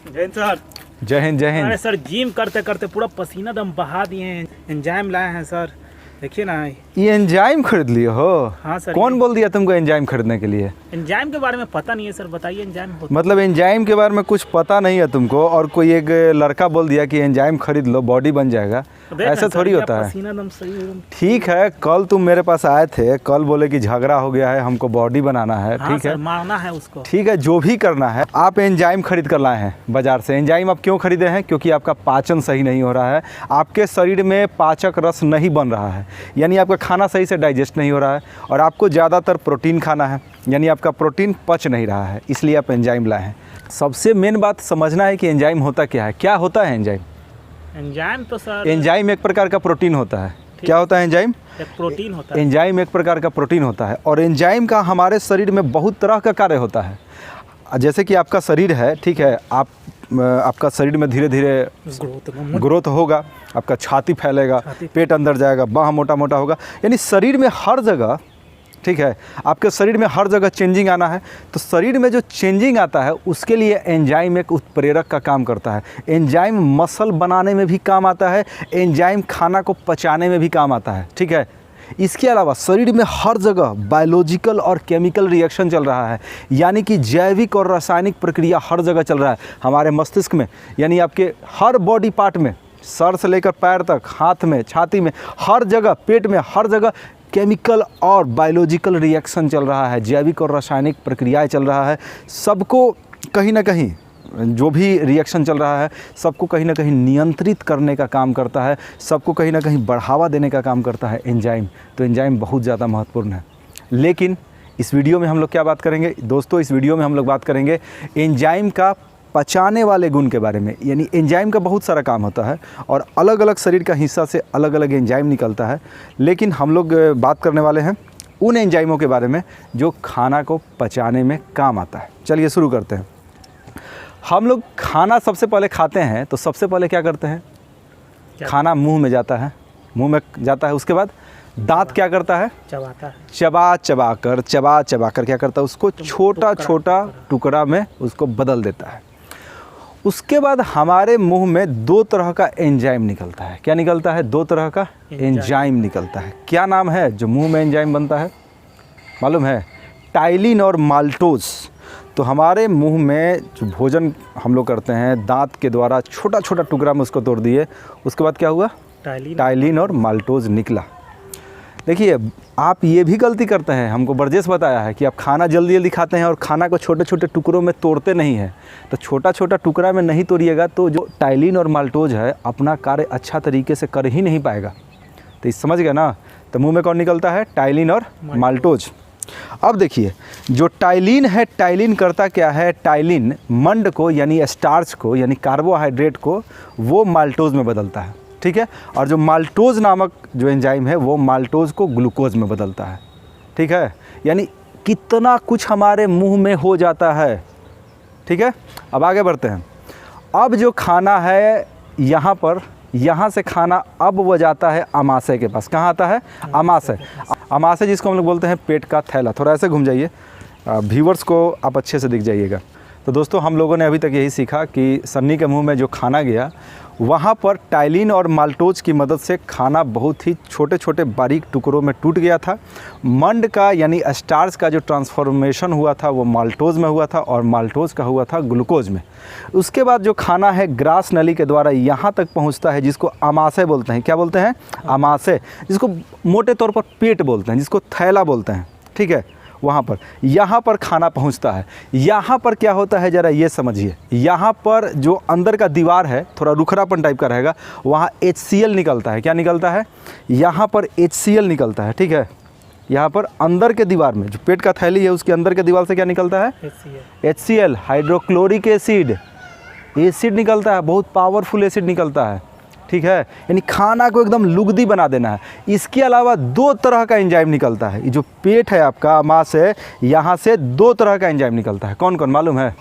जय हिंद सर। जय हिंद जय हिंद। अरे सर जिम करते करते पूरा पसीना दम बहा दिए हैं, एंजाइम लाए हैं सर, देखिए ना। ये एंजाइम खरीद लिए हो? हाँ सर। कौन बोल दिया तुमको एंजाइम खरीदने के लिए? एंजाइम के बारे में पता नहीं है सर, बताइए एंजाइम होता मतलब एंजाइम के बारे में कुछ पता नहीं है तुमको, और कोई एक लड़का बोल दिया कि एंजाइम खरीद लो बॉडी बन जाएगा, ऐसा थोड़ी होता है। पसीना दम सही एकदम। ठीक है, कल तुम मेरे पास आए थे, कल बोले कि झगड़ा हो गया है, हमको बॉडी बनाना है। हाँ ठीक सर, है, मारना है उसको। ठीक है, जो भी करना है। आप एंजाइम खरीद कर लाए हैं बाजार से। एंजाइम आप क्यों खरीदे हैं? क्योंकि आपका पाचन सही नहीं हो रहा है, आपके शरीर में पाचक रस नहीं बन रहा है, यानी आपका खाना सही से डाइजेस्ट नहीं हो रहा है, और आपको ज़्यादातर प्रोटीन खाना है, यानी आपका प्रोटीन पच नहीं रहा है, इसलिए आप एंजाइम लाए हैं। सबसे मेन बात समझना है कि एंजाइम होता क्या है। क्या होता है एंजाइम? एंजाइम तो सर, एंजाइम एक प्रकार का प्रोटीन होता है। क्या होता है एंजाइम? एक प्रोटीन होता है। एंजाइम एक प्रकार का प्रोटीन होता है, और एंजाइम का हमारे शरीर में बहुत तरह का कार्य होता है। जैसे कि आपका शरीर है, ठीक है, आपका शरीर में धीरे धीरे ग्रोथ होगा, आपका छाती फैलेगा, पेट अंदर जाएगा, बाह मोटा मोटा होगा, यानी शरीर में हर जगह, ठीक है, आपके शरीर में हर जगह चेंजिंग आना है। तो शरीर में जो चेंजिंग आता है उसके लिए एंजाइम एक उत्प्रेरक का काम करता है। एंजाइम मसल बनाने में भी काम आता है, एंजाइम खाना को पचाने में भी काम आता है। ठीक है, इसके अलावा शरीर में हर जगह बायोलॉजिकल और केमिकल रिएक्शन चल रहा है, यानी कि जैविक और रासायनिक प्रक्रिया हर जगह चल रहा है। हमारे मस्तिष्क में, यानी आपके हर बॉडी पार्ट में, सर से लेकर पैर तक, हाथ में, छाती में, हर जगह, पेट में, हर जगह केमिकल और बायोलॉजिकल रिएक्शन चल रहा है, जैविक और रासायनिक प्रक्रियाएं चल रहा है। सबको कहीं ना कहीं, जो भी रिएक्शन चल रहा है, सबको कहीं ना कहीं नियंत्रित करने का काम करता है, सबको कहीं ना कहीं बढ़ावा देने का काम करता है एंजाइम। तो एंजाइम बहुत ज़्यादा महत्वपूर्ण है। लेकिन इस वीडियो में हम लोग क्या बात करेंगे दोस्तों? इस वीडियो में हम लोग बात करेंगे एंजाइम का पचाने वाले गुण के बारे में। यानी एंजाइम का बहुत सारा काम होता है, और अलग अलग शरीर का हिस्सा से अलग अलग एंजाइम निकलता है। लेकिन हम लोग बात करने वाले हैं उन एंजाइमों के बारे में जो खाना को पचाने में काम आता है। चलिए शुरू करते हैं। हम लोग खाना सबसे पहले खाते हैं तो सबसे पहले क्या करते हैं? खाना मुंह में जाता है, मुंह में जाता है, उसके बाद दांत क्या करता है? चबाता है। चबा चबा कर क्या करता है? उसको छोटा छोटा टुकड़ा में उसको बदल देता है। उसके बाद हमारे मुंह में दो तरह का एंजाइम निकलता है। क्या निकलता है? दो तरह का एंजाइम निकलता है। क्या नाम है जो मुंह में एंजाइम बनता है? मालूम है? टाइलिन और माल्टोज। तो हमारे मुंह में जो भोजन हम लोग करते हैं, दांत के द्वारा छोटा छोटा टुकड़ा में उसको तोड़ दिए, उसके बाद क्या हुआ? टाइलिन और माल्टोज निकला। देखिए, आप ये भी गलती करते हैं, हमको बरजेस बताया है कि आप खाना जल्दी जल्दी खाते हैं और खाना को छोटे छोटे टुकड़ों में तोड़ते नहीं हैं। तो छोटा छोटा टुकड़ा में नहीं तोड़िएगा तो जो टाइलिन और माल्टोज है अपना कार्य अच्छा तरीके से कर ही नहीं पाएगा। तो इस समझ गए ना? तो मुंह में कौन निकलता है? टाइलिन और माल्टोज। अब देखिए, जो टाइलिन है, टाइलिन करता क्या है? टाइलिन मंड को, यानी स्टार्च को, यानी कार्बोहाइड्रेट को, वो माल्टोज में बदलता है। ठीक है, और जो माल्टोज नामक जो एंजाइम है वो माल्टोज को ग्लूकोज में बदलता है। ठीक है, यानी कितना कुछ हमारे मुंह में हो जाता है। ठीक है, अब आगे बढ़ते हैं। अब जो खाना है यहाँ पर, यहाँ से खाना अब वो जाता है अमाशय के पास। कहाँ आता है? अमाशय। अमाशय जिसको हम लोग बोलते हैं पेट का थैला। थोड़ा ऐसे घूम जाइए, व्यूवर्स को आप अच्छे से दिख जाइएगा। तो दोस्तों, हम लोगों ने अभी तक यही सीखा कि सन्नी के मुंह में जो खाना गया, वहाँ पर टाइलिन और माल्टोज की मदद से खाना बहुत ही छोटे छोटे बारीक टुकड़ों में टूट गया था। मंड का, यानी स्टार्च का जो ट्रांसफॉर्मेशन हुआ था वो माल्टोज में हुआ था, और माल्टोज का हुआ था ग्लूकोज में। उसके बाद जो खाना है ग्रास नली के द्वारा यहाँ तक पहुँचता है, जिसको अमाशय बोलते हैं। क्या बोलते हैं? अमाशय, जिसको मोटे तौर पर पेट बोलते हैं, जिसको थैला बोलते हैं। ठीक है, वहाँ पर, यहाँ पर खाना पहुँचता है। यहाँ पर क्या होता है ज़रा ये समझिए। यहाँ पर जो अंदर का दीवार है थोड़ा रुखरापन टाइप का रहेगा, वहाँ HCl निकलता है। क्या निकलता है? यहाँ पर HCl निकलता है। ठीक है, यहाँ पर अंदर के दीवार में जो पेट का थैली है उसके अंदर के दीवार से क्या निकलता है? HCl, hydrochloric acid. एसिड निकलता है, बहुत पावरफुल एसिड निकलता है। ठीक है, यानी खाना को एकदम लुगदी बना देना है। इसके अलावा दो तरह का एंजाइम निकलता है। ये जो पेट है आपका, अमाशय, यहाँ से दो तरह का एंजाइम निकलता है। कौन कौन मालूम है?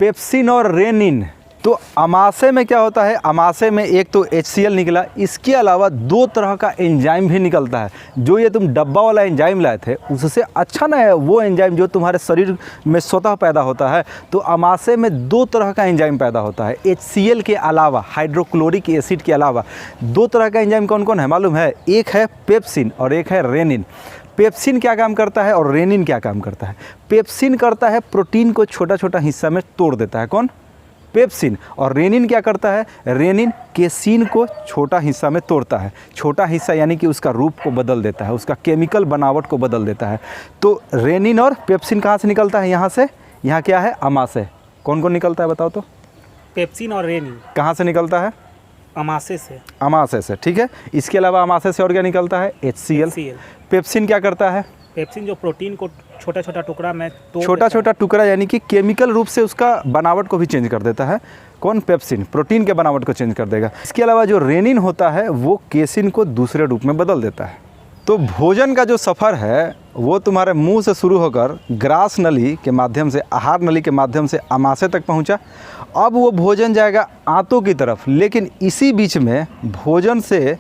पेप्सिन और रेनिन। तो अमाशय में क्या होता है, अमाशय में एक तो HCl निकला, इसके अलावा 2 तरह का एंजाइम भी निकलता है। जो ये तुम डब्बा वाला एंजाइम लाए थे उससे अच्छा ना है वो एंजाइम जो तुम्हारे शरीर में स्वतः पैदा होता है। तो अमाशय में 2 तरह का एंजाइम पैदा होता है। HCl के अलावा, हाइड्रोक्लोरिक एसिड के अलावा 2 तरह का एंजाइम कौन कौन है मालूम है? एक है पेप्सिन और एक है रेनिन। पेप्सिन क्या काम करता है और रेनिन क्या काम करता है? पेप्सिन करता है प्रोटीन को छोटा छोटा हिस्सा में तोड़ देता है, कौन? पेप्सिन। और रेनिन क्या करता है? रेनिन केसिन को छोटा हिस्सा में तोड़ता है। छोटा हिस्सा यानी कि उसका रूप को बदल देता है, उसका केमिकल बनावट को बदल देता है। तो रेनिन और पेप्सिन कहाँ से निकलता है? यहाँ से। यहाँ क्या है? अमाशय। कौन कौन निकलता है बताओ तो? पेप्सिन और रेनिन कहाँ से निकलता है? अमाशय से। अमाशय से, ठीक है। इसके अलावा अमाशय से और क्या निकलता है? HCl। पेप्सिन क्या करता है? पेप्सिन जो प्रोटीन को छोटा छोटा टुकड़ा में छोटा छोटा टुकड़ा यानी कि केमिकल रूप से उसका बनावट को भी चेंज कर देता है। कौन? पेप्सिन। प्रोटीन के बनावट को चेंज कर देगा। इसके अलावा जो रेनिन होता है वो केसिन को दूसरे रूप में बदल देता है। तो भोजन का जो सफ़र है वो तुम्हारे मुंह से शुरू होकर ग्रास नली के माध्यम से, आहार नली के माध्यम से अमाशय तक पहुंचा। अब वो भोजन जाएगा आंतों की तरफ, लेकिन इसी बीच में भोजन से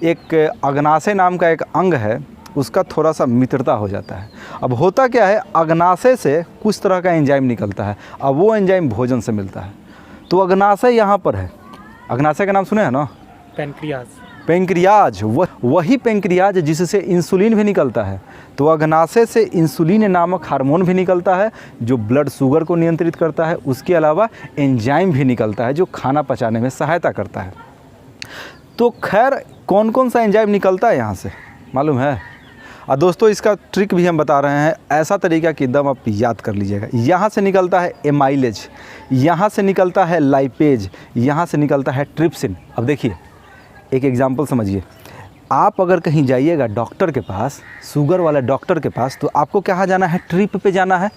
एक अग्नाशय नाम का एक अंग है, उसका थोड़ा सा मित्रता हो जाता है। अब होता क्या है, अग्नाशय से कुछ तरह का एंजाइम निकलता है, अब वो एंजाइम भोजन से मिलता है। तो अग्नाशय यहाँ पर है। अग्नाशय का नाम सुने हैं ना? पेनक्रियाज। पेंक्रियाज, वही पेंक्रियाज जिससे इंसुलिन भी निकलता है। तो अग्नाशय से इंसुलिन नामक हार्मोन भी निकलता है जो ब्लड शुगर को नियंत्रित करता है। उसके अलावा एंजाइम भी निकलता है जो खाना पचाने में सहायता करता है। तो खैर कौन कौन सा एंजाइम निकलता है यहाँ से मालूम है? और दोस्तों इसका ट्रिक भी हम बता रहे हैं, ऐसा तरीका कि एकदम आप याद कर लीजिएगा। यहाँ से निकलता है एमाइलेज, यहाँ से निकलता है लाइपेज, यहाँ से निकलता है ट्रिप्सिन। अब देखिए एक एग्जांपल समझिए, आप अगर कहीं जाइएगा डॉक्टर के पास, शुगर वाले डॉक्टर के पास, तो आपको कहाँ जाना है? ट्रिप पे जाना है।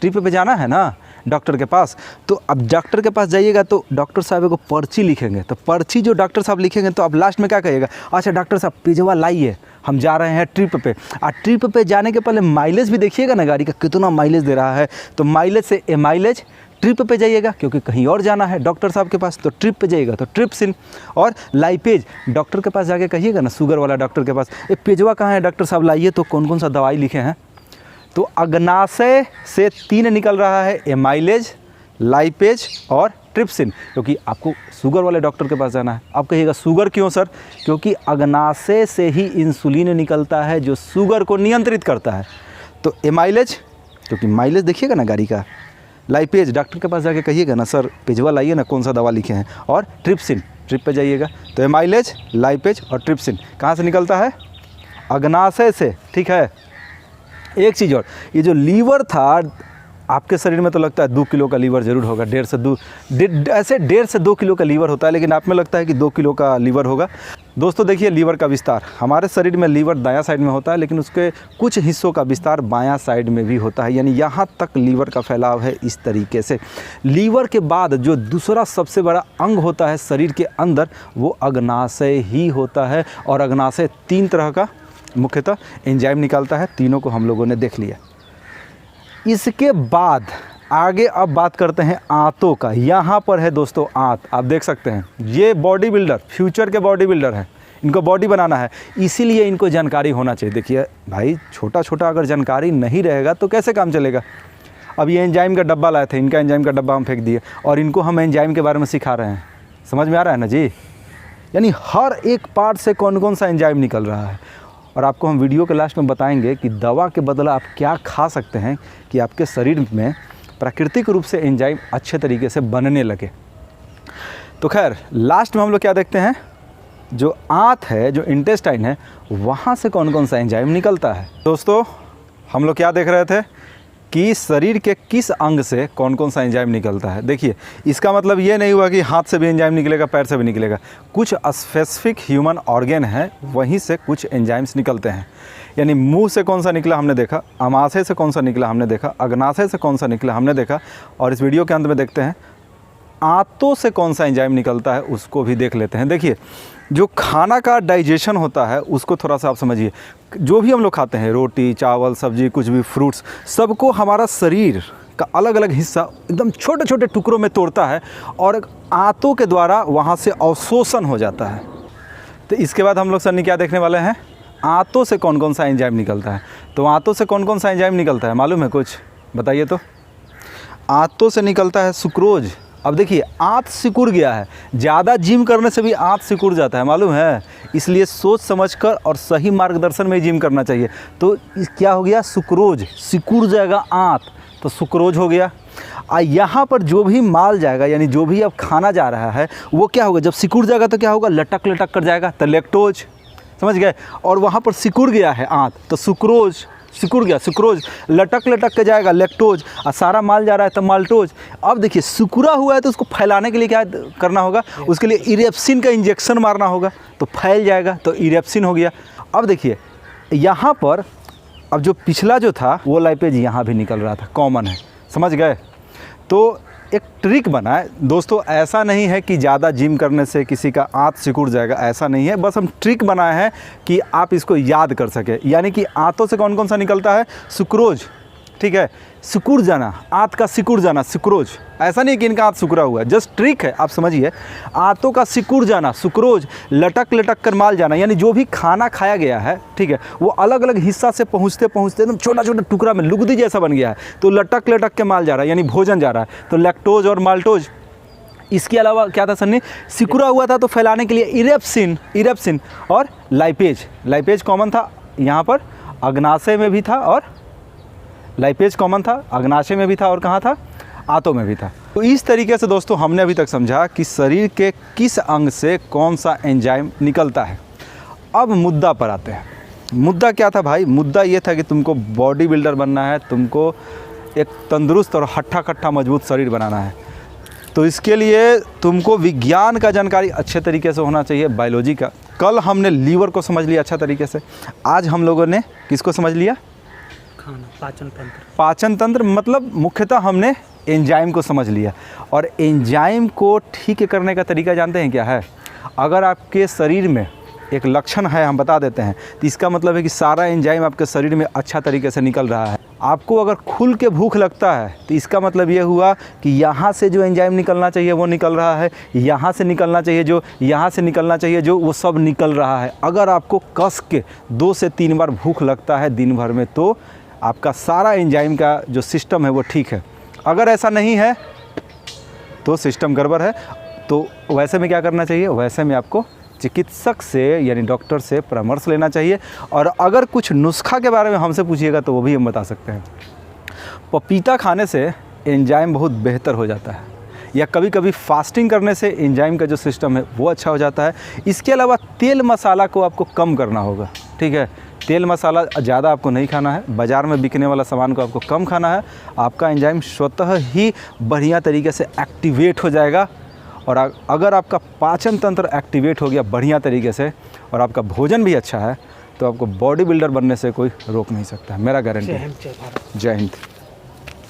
ट्रिप पे जाना है ना डॉक्टर के पास। तो अब डॉक्टर के पास जाइएगा तो डॉक्टर साहब को पर्ची लिखेंगे, तो पर्ची जो डॉक्टर साहब लिखेंगे तो अब लास्ट में क्या कहिएगा? अच्छा डॉक्टर साहब पिजवा लाइए, हम जा रहे हैं ट्रिप पे। और ट्रिप पे जाने के पहले माइलेज भी देखिएगा ना गाड़ी का कितना माइलेज दे रहा है। तो माइलेज से एमाइलेज, ट्रिप पे जाइएगा क्योंकि कहीं और जाना है डॉक्टर साहब के पास, तो ट्रिप पे जाइएगा तो ट्रिप्सिन। और लाइपेज, डॉक्टर के पास जाके कहिएगा ना, शुगर वाला डॉक्टर के पास, ये पेजवा कहाँ है डॉक्टर साहब लाइए, तो कौन कौन सा दवाई लिखे हैं? तो अग्नाशय से 3 निकल रहा है, एमाइलेज, लाइपेज और ट्रिप्सिन, क्योंकि आपको शुगर वाले डॉक्टर के पास जाना है। आप कहिएगा शुगर क्यों सर? क्योंकि अग्नाशय से ही इंसुलिन निकलता है जो शुगर को नियंत्रित करता है। तो एमाइलेज क्योंकि माइलेज देखिएगा ना गाड़ी का, लाइपेज डॉक्टर के पास जाके कहिएगा ना सर पेजवा लाइए ना कौन सा दवा लिखे हैं, और ट्रिप्सिन, ट्रिप पे जाइएगा। तो एमाइलेज, लाइपेज और ट्रिप्सिन कहाँ से निकलता है? अग्नाशय से, ठीक है। एक चीज़ और, ये जो लीवर था आपके शरीर में तो लगता है 2 किलो का लीवर ज़रूर होगा, 1.5 से 2 किलो का लीवर होता है, लेकिन आप में लगता है कि 2 किलो का लीवर होगा। दोस्तों देखिए लीवर का विस्तार, हमारे शरीर में लीवर दायां साइड में होता है, लेकिन उसके कुछ हिस्सों का विस्तार बायां साइड में भी होता है, यानी यहाँ तक लीवर का फैलाव है इस तरीके से। लीवर के बाद जो दूसरा सबसे बड़ा अंग होता है शरीर के अंदर वो अग्नाशय ही होता है। और अग्नाशय 3 तरह का मुख्यतः एंजाइम निकालता है, तीनों को हम लोगों ने देख लिया। इसके बाद आगे अब बात करते हैं आंतों का। यहाँ पर है दोस्तों आंत, आप देख सकते हैं ये बॉडी बिल्डर, फ्यूचर के बॉडी बिल्डर हैं, इनको बॉडी बनाना है, इसीलिए इनको जानकारी होना चाहिए। देखिए भाई छोटा छोटा अगर जानकारी नहीं रहेगा तो कैसे काम चलेगा। अब ये एंजाइम का डब्बा लाए थे, इनका एंजाइम का डब्बा हम फेंक दिए और इनको हम एंजाइम के बारे में सिखा रहे हैं। समझ में आ रहा है ना जी? यानी हर एक पार्ट से कौन कौन सा एंजाइम निकल रहा है। और आपको हम वीडियो के लास्ट में बताएंगे कि दवा के बदला आप क्या खा सकते हैं कि आपके शरीर में प्राकृतिक रूप से एंजाइम अच्छे तरीके से बनने लगे। तो खैर लास्ट में हम लोग क्या देखते हैं, जो आंत है, जो इंटेस्टाइन है, वहाँ से कौन कौन सा एंजाइम निकलता है। दोस्तों हम लोग क्या देख रहे थे कि शरीर के किस अंग से कौन कौन सा एंजाइम निकलता है। देखिए इसका मतलब ये नहीं हुआ कि हाथ से भी एंजाइम निकलेगा, पैर से भी निकलेगा। कुछ स्पेसिफिक ह्यूमन ऑर्गेन है, वहीं से कुछ एंजाइम्स निकलते हैं। यानी मुंह से कौन सा निकला हमने देखा, अमाशय से कौन सा निकला हमने देखा, अग्नाशय से कौन सा निकला हमने देखा, और इस वीडियो के अंत में देखते हैं आंतों से कौन सा एंजाइम निकलता है, उसको भी देख लेते हैं। देखिए जो खाना का डाइजेशन होता है उसको थोड़ा सा आप समझिए। जो भी हम लोग खाते हैं, रोटी, चावल, सब्जी, कुछ भी, फ्रूट्स, सबको हमारा शरीर का अलग अलग हिस्सा एकदम छोटे छोटे टुकड़ों में तोड़ता है और आंतों के द्वारा वहाँ से अवशोषण हो जाता है। तो इसके बाद हम लोग सन्नी क्या देखने वाले हैं, आंतों से कौन कौन सा एंजाइम निकलता है। तो आंतों से कौन कौन सा एंजाइम निकलता है मालूम है कुछ, बताइए तो। आंतों से निकलता है सुक्रोज। अब देखिए आंत सिकुड़ गया है, ज़्यादा जिम करने से भी आंत सिकुड़ जाता है मालूम है, इसलिए सोच समझकर और सही मार्गदर्शन में जिम करना चाहिए। तो क्या हो गया, सुक्रोज, सिकुड़ जाएगा आंत, तो सुक्रोज हो गया। यहाँ पर जो भी माल जाएगा यानी जो भी अब खाना जा रहा है वो क्या होगा, जब सिकुड़ जाएगा तो क्या होगा, लटक लटक कर जाएगा, तो लैक्टोज, समझ गए। और वहाँ पर सिकुड़ गया है आंत, तो सुक्रोज, सिकुड़ गया सुक्रोज, लटक लटक के जाएगा लैक्टोज, और सारा माल जा रहा है तो माल्टोज। अब देखिए सिकुड़ा हुआ है तो उसको फैलाने के लिए क्या करना होगा, उसके लिए इरेप्सिन का इंजेक्शन मारना होगा, तो फैल जाएगा, तो इरेप्सिन हो गया। अब देखिए यहाँ पर अब जो पिछला जो था वो लाइपेज यहाँ भी निकल रहा था, कॉमन है, समझ गए। तो एक ट्रिक बना है दोस्तों, ऐसा नहीं है कि ज़्यादा जिम करने से किसी का आंत सिकुड़ जाएगा, ऐसा नहीं है, बस हम ट्रिक बनाए हैं कि आप इसको याद कर सके। यानी कि आंतों से कौन कौन सा निकलता है, सुक्रोज, ठीक है, सिकुड़ जाना, आंत का सिकुड़ जाना, सुक्रोज। ऐसा नहीं कि इनका आंत सिकुड़ा हुआ है, जस्ट ट्रिक है, आप समझिए। आंतों का सिकुड़ जाना, सुक्रोज, लटक लटक कर माल जाना, यानी जो भी खाना खाया गया है, ठीक है, वो अलग अलग हिस्सा से पहुँचते पहुँचते एकदम छोटा छोटा टुकड़ा में लुगदी जैसा बन गया है, तो लटक लटक के माल जा रहा है, यानी भोजन जा रहा है, तो लैक्टोज और माल्टोज। इसके अलावा क्या था सन्नी, सिकुड़ा हुआ था तो फैलाने के लिए इरेप्सिन और लाइपेज। लाइपेज कॉमन था यहाँ पर, अग्नाशय में भी था, और लाइपेज कॉमन था, अग्नाशय में भी था, और कहाँ था, आंतों में भी था। तो इस तरीके से दोस्तों हमने अभी तक समझा कि शरीर के किस अंग से कौन सा एंजाइम निकलता है। अब मुद्दा पर आते हैं। मुद्दा क्या था भाई, मुद्दा ये था कि तुमको बॉडी बिल्डर बनना है, तुमको एक तंदुरुस्त और हट्टा कट्टा मजबूत शरीर बनाना है। तो इसके लिए तुमको विज्ञान का जानकारी अच्छे तरीके से होना चाहिए, बायोलॉजी का। कल हमने लीवर को समझ लिया अच्छा तरीके से, आज हम लोगों ने किसको समझ लिया, खाना, पाचन तंत्र। पाचन तंत्र मतलब मुख्यतः हमने एंजाइम को समझ लिया। और एंजाइम को ठीक करने का तरीका जानते हैं क्या है, अगर आपके शरीर में एक लक्षण है, हम बता देते हैं, तो इसका मतलब है कि सारा एंजाइम आपके शरीर में अच्छा तरीके से निकल रहा है। आपको अगर खुल के भूख लगता है तो इसका मतलब ये हुआ कि यहाँ से जो एंजाइम निकलना चाहिए वो निकल रहा है, यहाँ से निकलना चाहिए जो, यहाँ से निकलना चाहिए जो, वो सब निकल रहा है। अगर आपको कस के 2 से 3 बार भूख लगता है दिन भर में, तो आपका सारा एंजाइम का जो सिस्टम है वो ठीक है। अगर ऐसा नहीं है तो सिस्टम गड़बड़ है। तो वैसे में क्या करना चाहिए, वैसे में आपको चिकित्सक से यानी डॉक्टर से परामर्श लेना चाहिए। और अगर कुछ नुस्खा के बारे में हमसे पूछिएगा तो वो भी हम बता सकते हैं। पपीता खाने से एंजाइम बहुत बेहतर हो जाता है, या कभी कभी फास्टिंग करने से एंजाइम का जो सिस्टम है वो अच्छा हो जाता है। इसके अलावा तेल मसाला को आपको कम करना होगा, ठीक है, तेल मसाला ज़्यादा आपको नहीं खाना है, बाज़ार में बिकने वाला सामान को आपको कम खाना है। आपका एंजाइम स्वतः ही बढ़िया तरीके से एक्टिवेट हो जाएगा। और अगर आपका पाचन तंत्र एक्टिवेट हो गया बढ़िया तरीके से और आपका भोजन भी अच्छा है, तो आपको बॉडी बिल्डर बनने से कोई रोक नहीं सकता है, मेरा गारंटी है। जय हिंद।